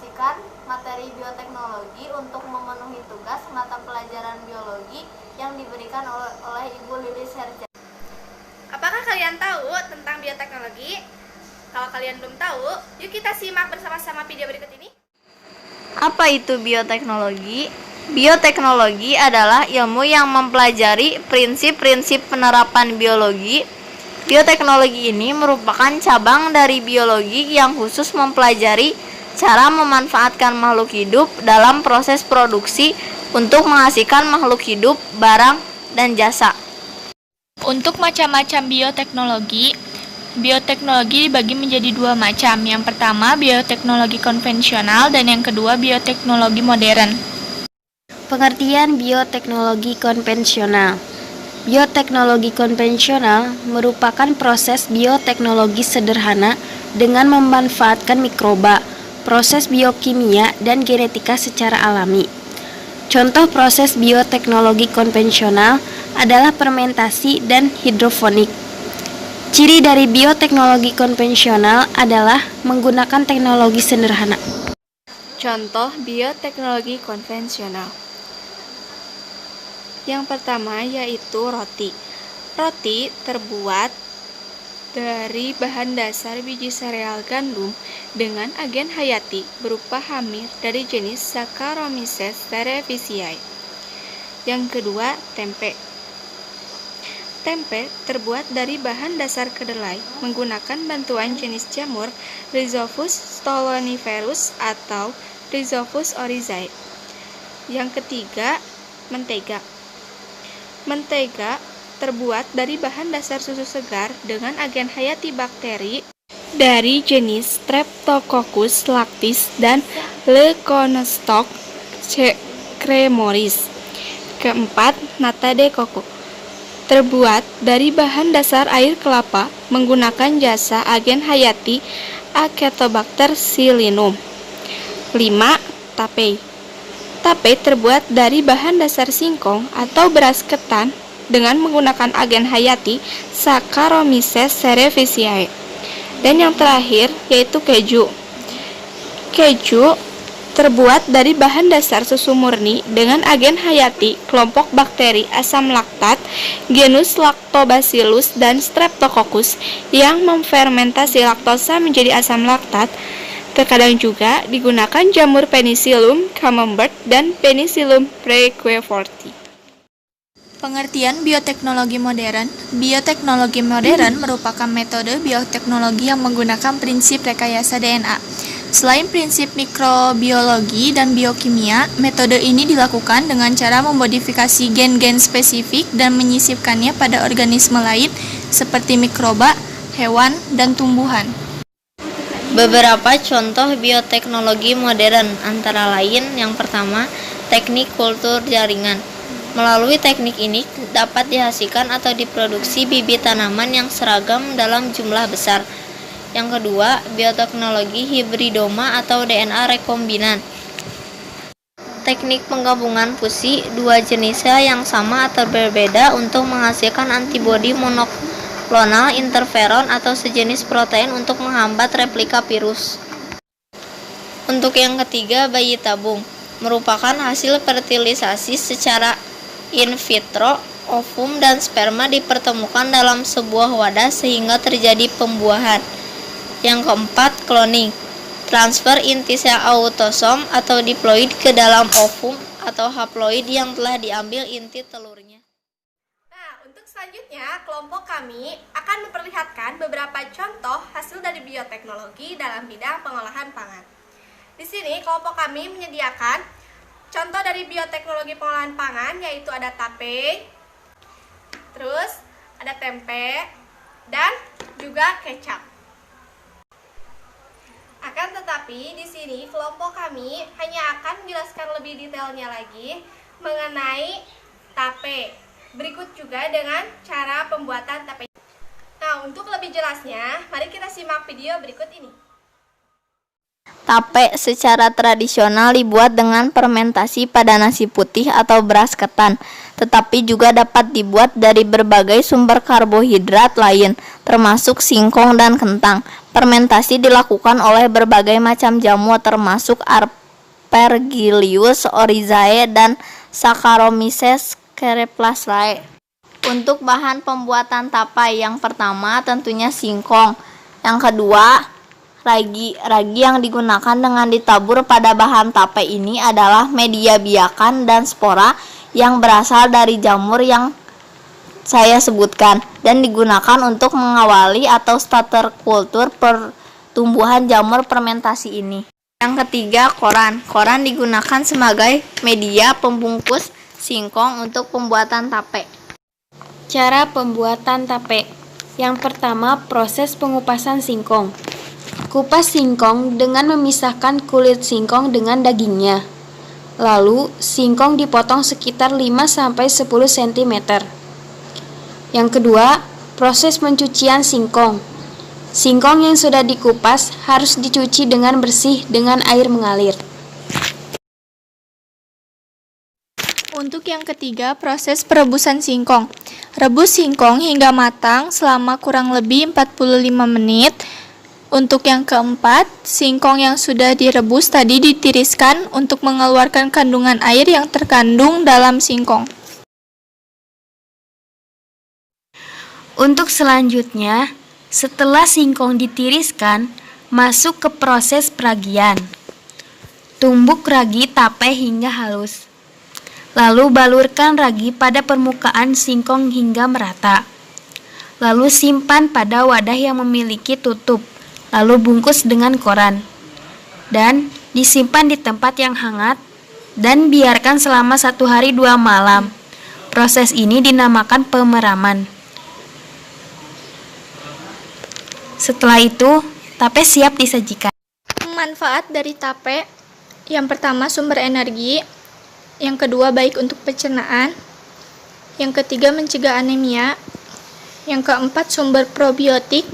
mengadaptasikan materi bioteknologi untuk memenuhi tugas mata pelajaran biologi yang diberikan oleh Ibu Lilis Herja. Apakah kalian tahu tentang bioteknologi? Kalau kalian belum tahu, yuk kita simak bersama-sama video berikut ini. Apa itu bioteknologi? Bioteknologi adalah ilmu yang mempelajari prinsip-prinsip penerapan biologi. Bioteknologi ini merupakan cabang dari biologi yang khusus mempelajari cara memanfaatkan makhluk hidup dalam proses produksi untuk menghasilkan makhluk hidup, barang, dan jasa. Untuk macam-macam bioteknologi dibagi menjadi dua macam. Yang pertama, bioteknologi konvensional, dan yang kedua, bioteknologi modern. Pengertian bioteknologi konvensional. Bioteknologi konvensional merupakan proses bioteknologi sederhana dengan memanfaatkan mikroba, proses biokimia, dan genetika secara alami. Contoh proses bioteknologi konvensional adalah fermentasi dan hidroponik. Ciri dari bioteknologi konvensional adalah menggunakan teknologi sederhana. Contoh bioteknologi konvensional. Yang pertama yaitu roti. Roti terbuat dari bahan dasar biji sereal gandum dengan agen hayati berupa hamir dari jenis Saccharomyces cerevisiae. Yang kedua, tempe. Tempe terbuat dari bahan dasar kedelai menggunakan bantuan jenis jamur Rhizopus stoloniferus atau Rhizopus oryzae. Yang ketiga, mentega. Mentega terbuat dari bahan dasar susu segar dengan agen hayati bakteri dari jenis Streptococcus lactis dan Leuconostoc cremoris. Keempat, nata de coco. Terbuat dari bahan dasar air kelapa menggunakan jasa agen hayati Acetobacter psillinum. 5. Tape. Tape terbuat dari bahan dasar singkong atau beras ketan dengan menggunakan agen hayati Saccharomyces cerevisiae. Dan yang terakhir yaitu keju. Keju terbuat dari bahan dasar susu murni dengan agen hayati kelompok bakteri asam laktat, genus Lactobacillus dan Streptococcus yang memfermentasi laktosa menjadi asam laktat. Terkadang juga digunakan jamur Penicillium camembert dan Penicillium praequeforti. Pengertian bioteknologi modern. Bioteknologi modern merupakan metode bioteknologi yang menggunakan prinsip rekayasa DNA. Selain prinsip mikrobiologi dan biokimia, metode ini dilakukan dengan cara memodifikasi gen-gen spesifik dan menyisipkannya pada organisme lain seperti mikroba, hewan, dan tumbuhan. Beberapa contoh bioteknologi modern antara lain yang pertama, teknik kultur jaringan. Melalui teknik ini dapat dihasilkan atau diproduksi bibit tanaman yang seragam dalam jumlah besar. Yang kedua, bioteknologi hibridoma atau DNA rekombinan. Teknik penggabungan fusi dua jenis sel yang sama atau berbeda untuk menghasilkan antibodi monoklonal interferon atau sejenis protein untuk menghambat replika virus. Untuk yang ketiga, bayi tabung merupakan hasil fertilisasi secara in vitro. Ovum dan sperma dipertemukan dalam sebuah wadah sehingga terjadi pembuahan. Yang keempat, cloning. Transfer inti sel autosom atau diploid ke dalam ovum atau haploid yang telah diambil inti telurnya. Nah, untuk selanjutnya, kelompok kami akan memperlihatkan beberapa contoh hasil dari bioteknologi dalam bidang pengolahan pangan. Di sini, kelompok kami menyediakan contoh dari bioteknologi pengolahan pangan, yaitu ada tape, terus ada tempe, dan juga kecap. Akan tetapi, di sini kelompok kami hanya akan menjelaskan lebih detailnya lagi mengenai tape. Berikut juga dengan cara pembuatan tape. Nah, untuk lebih jelasnya, mari kita simak video berikut ini. Tape secara tradisional dibuat dengan fermentasi pada nasi putih atau beras ketan, tetapi juga dapat dibuat dari berbagai sumber karbohidrat lain, termasuk singkong dan kentang. Fermentasi dilakukan oleh berbagai macam jamu termasuk Aspergillus oryzae dan Saccharomyces cerevisiae. Untuk bahan pembuatan tapai, yang pertama tentunya singkong, yang kedua ragi. Ragi yang digunakan dengan ditabur pada bahan tape ini adalah media biakan dan spora yang berasal dari jamur yang saya sebutkan dan digunakan untuk mengawali atau starter kultur pertumbuhan jamur fermentasi ini. Yang ketiga, koran. Koran digunakan sebagai media pembungkus singkong untuk pembuatan tape. Cara pembuatan tape. Yang pertama, proses pengupasan singkong. Kupas singkong dengan memisahkan kulit singkong dengan dagingnya. Lalu, singkong dipotong sekitar 5-10 cm. Yang kedua, proses pencucian singkong. Singkong yang sudah dikupas harus dicuci dengan bersih dengan air mengalir. Untuk yang ketiga, proses perebusan singkong. Rebus singkong hingga matang selama kurang lebih 45 menit. Untuk yang keempat, singkong yang sudah direbus tadi ditiriskan untuk mengeluarkan kandungan air yang terkandung dalam singkong. Untuk selanjutnya, setelah singkong ditiriskan, masuk ke proses peragian. Tumbuk ragi tape hingga halus. Lalu balurkan ragi pada permukaan singkong hingga merata. Lalu simpan pada wadah yang memiliki tutup. Lalu bungkus dengan koran. Dan disimpan di tempat yang hangat dan biarkan selama 1 hari 2 malam. Proses ini dinamakan pemeraman. Setelah itu, tape siap disajikan. Manfaat dari tape, yang pertama sumber energi, yang kedua baik untuk pencernaan, yang ketiga mencegah anemia, yang keempat sumber probiotik,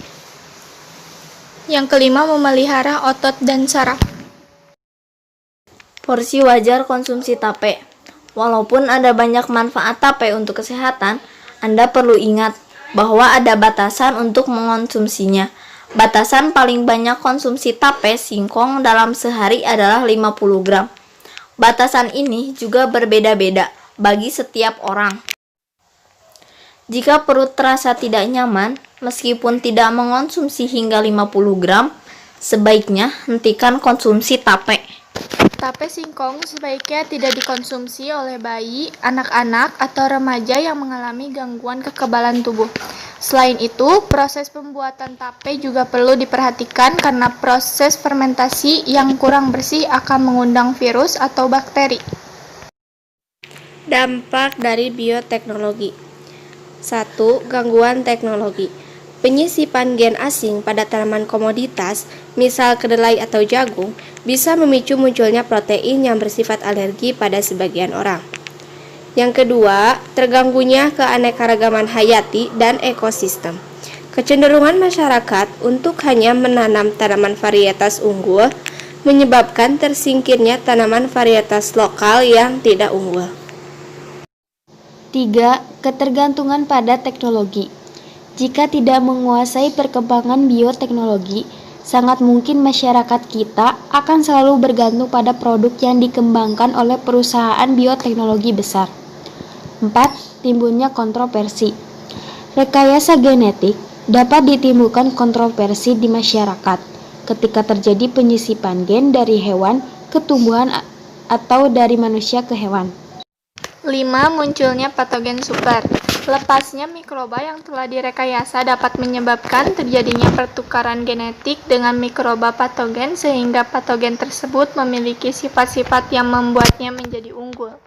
yang kelima memelihara otot dan saraf. Porsi wajar konsumsi tape. Walaupun ada banyak manfaat tape untuk kesehatan, Anda perlu ingat bahwa ada batasan untuk mengonsumsinya. Batasan paling banyak konsumsi tape singkong dalam sehari adalah 50 gram. Batasan ini juga berbeda-beda bagi setiap orang. Jika perut terasa tidak nyaman, meskipun tidak mengonsumsi hingga 50 gram, sebaiknya hentikan konsumsi tape. Tape singkong sebaiknya tidak dikonsumsi oleh bayi, anak-anak, atau remaja yang mengalami gangguan kekebalan tubuh. Selain itu, proses pembuatan tape juga perlu diperhatikan karena proses fermentasi yang kurang bersih akan mengundang virus atau bakteri. Dampak dari bioteknologi. 1. Gangguan teknologi. Penyisipan gen asing pada tanaman komoditas, misal kedelai atau jagung, bisa memicu munculnya protein yang bersifat alergi pada sebagian orang. Yang kedua, terganggunya keanekaragaman hayati dan ekosistem. Kecenderungan masyarakat untuk hanya menanam tanaman varietas unggul menyebabkan tersingkirnya tanaman varietas lokal yang tidak unggul. 3. Ketergantungan pada teknologi. Jika tidak menguasai perkembangan bioteknologi, sangat mungkin masyarakat kita akan selalu bergantung pada produk yang dikembangkan oleh perusahaan bioteknologi besar. 4. Timbulnya kontroversi. Rekayasa genetik dapat ditimbulkan kontroversi di masyarakat ketika terjadi penyisipan gen dari hewan ke tumbuhan atau dari manusia ke hewan. 5. Munculnya patogen super. Lepasnya mikroba yang telah direkayasa dapat menyebabkan terjadinya pertukaran genetik dengan mikroba patogen sehingga patogen tersebut memiliki sifat-sifat yang membuatnya menjadi unggul.